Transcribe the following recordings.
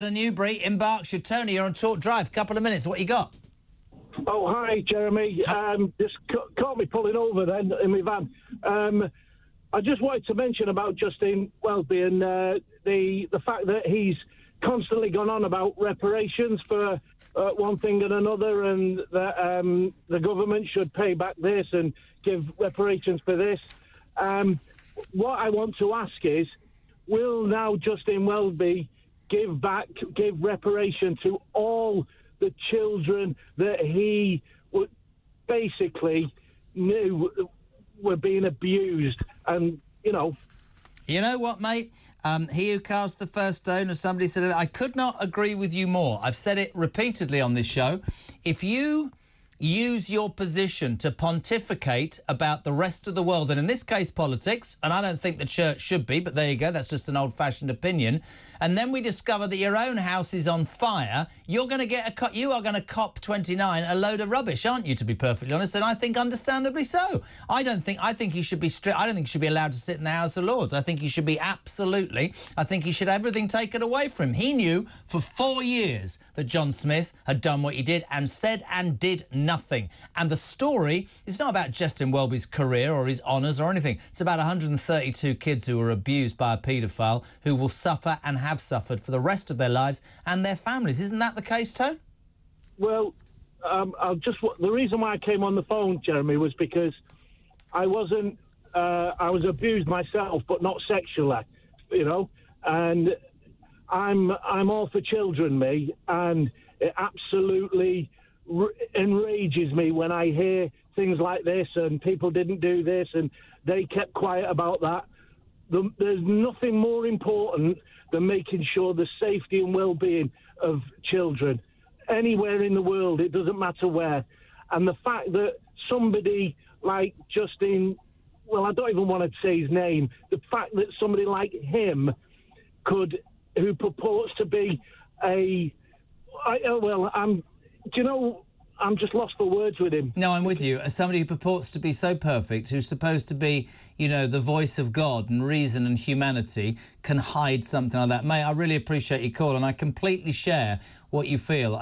Newbury in Berkshire. Tony, you're on Talk Drive. Couple of minutes. What you got? Oh, hi, Jeremy. Just caught me pulling over then in my van. I just wanted to mention about Justin Welby and the fact that he's constantly gone on about reparations for one thing and another, and that the government should pay back this and give reparations for this. What I want to ask is, will now Justin Welby give reparation to all the children that he basically knew were being abused? And, you know what, mate? He who cast the first stone, as somebody said, I could not agree with you more. I've said it repeatedly on this show. If you use your position to pontificate about the rest of the world, and in this case politics, and I don't think the church should be, but there you go, that's just an old-fashioned opinion, and then we discover that your own house is on fire, you're going to get you are going to cop 29 a load of rubbish, aren't you, to be perfectly honest? And I think understandably so. I think he should be strict. I don't think he should be allowed to sit in the House of Lords. I think he should be I think he should have everything taken away from him. He knew for 4 years that John Smyth had done what he did and said and did nothing. And the story is not about Justin Welby's career or his honours or anything. It's about 132 kids who were abused by a paedophile who will suffer and have suffered for the rest of their lives and their families. Isn't that the case, Tone? Well, the reason why I came on the phone, Jeremy, was because I was abused myself, but not sexually, and I'm all for children, me, and it absolutely enrages me when I hear things like this and people didn't do this and they kept quiet about that. There's nothing more important than making sure the safety and well-being of children anywhere in the world. It doesn't matter where. And the fact that somebody like Justin, well, I don't even want to say his name, the fact that somebody like him who purports to be I'm just lost for words with him. No, I'm with you. As somebody who purports to be so perfect, who's supposed to be, the voice of God and reason and humanity, can hide something like that. Mate, I really appreciate your call, and I completely share what you feel.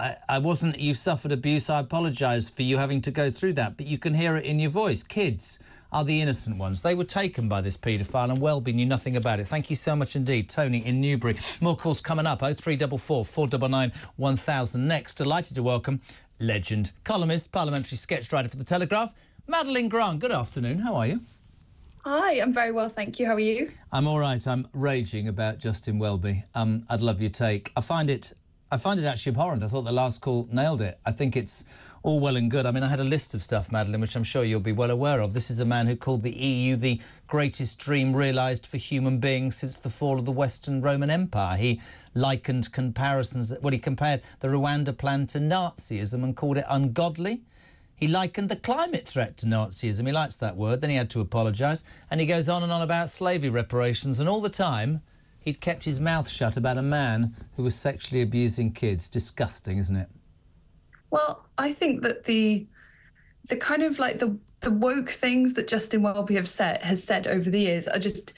You suffered abuse. I apologise for you having to go through that, but you can hear it in your voice. Kids are the innocent ones. They were taken by this paedophile and Welby knew nothing about it. Thank you so much indeed, Tony in Newbury. More calls coming up, 0344 499 1000. Next, delighted to welcome legend, columnist, parliamentary sketch writer for the Telegraph, Madeline Grant. Good afternoon, how are you? Hi, I'm very well, thank you. How are you? I'm all right. I'm raging about Justin Welby. I'd love your take. I find it actually abhorrent. I thought the last call nailed it. I think it's all well and good. I mean, I had a list of stuff, Madeline, which I'm sure you'll be well aware of. This is a man who called the EU the greatest dream realised for human beings since the fall of the Western Roman Empire. He likened comparisons... Well, he compared the Rwanda plan to Nazism and called it ungodly. He likened the climate threat to Nazism. He likes that word. Then he had to apologise. And he goes on and on about slavery reparations. And all the time, he'd kept his mouth shut about a man who was sexually abusing kids. Disgusting, isn't it? Well, I think that the kind of like the woke things that Justin Welby has said over the years are just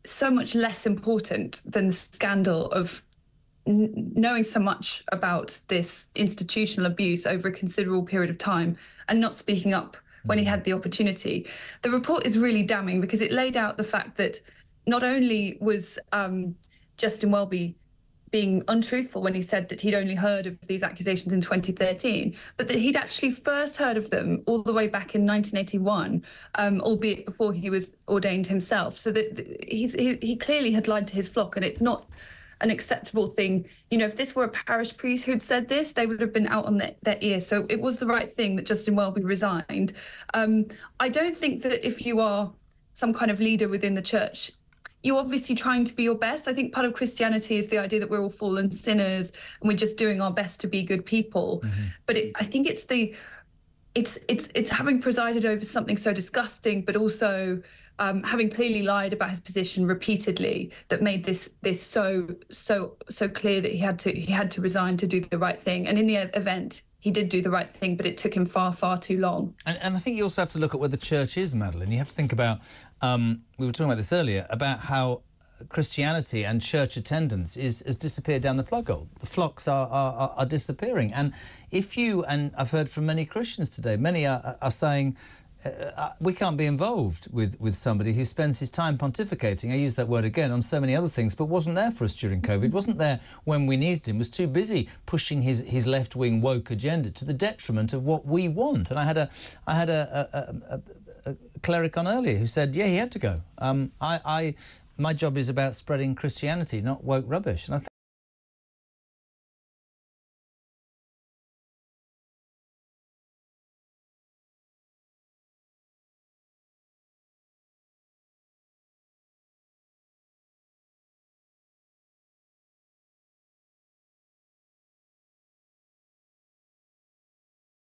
so much less important than the scandal of knowing so much about this institutional abuse over a considerable period of time and not speaking up when he had the opportunity. The report is really damning because it laid out the fact that not only was Justin Welby being untruthful when he said that he'd only heard of these accusations in 2013, but that he'd actually first heard of them all the way back in 1981, albeit before he was ordained himself. So that he clearly had lied to his flock, and it's not an acceptable thing. If this were a parish priest who'd said this, they would have been out on their ear. So it was the right thing that Justin Welby resigned. I don't think that if you are some kind of leader within the church, you're obviously trying to be your best. I think part of Christianity is the idea that we're all fallen sinners and we're just doing our best to be good people. Mm-hmm. But I think it's having presided over something so disgusting, but also having clearly lied about his position repeatedly that made this so clear that he had to resign to do the right thing. And in the event, he did do the right thing, but it took him far, far too long. And I think you also have to look at where the church is, Madeline. You have to think about, we were talking about this earlier, about how Christianity and church attendance has disappeared down the plug hole. The flocks are disappearing. And if you, and I've heard from many Christians today, many are saying, we can't be involved with somebody who spends his time pontificating, I use that word again, on so many other things, but wasn't there for us during COVID, wasn't there when we needed him, was too busy pushing his left-wing woke agenda to the detriment of what we want. And I had a cleric on earlier who said, yeah, he had to go. My job is about spreading Christianity, not woke rubbish. And I think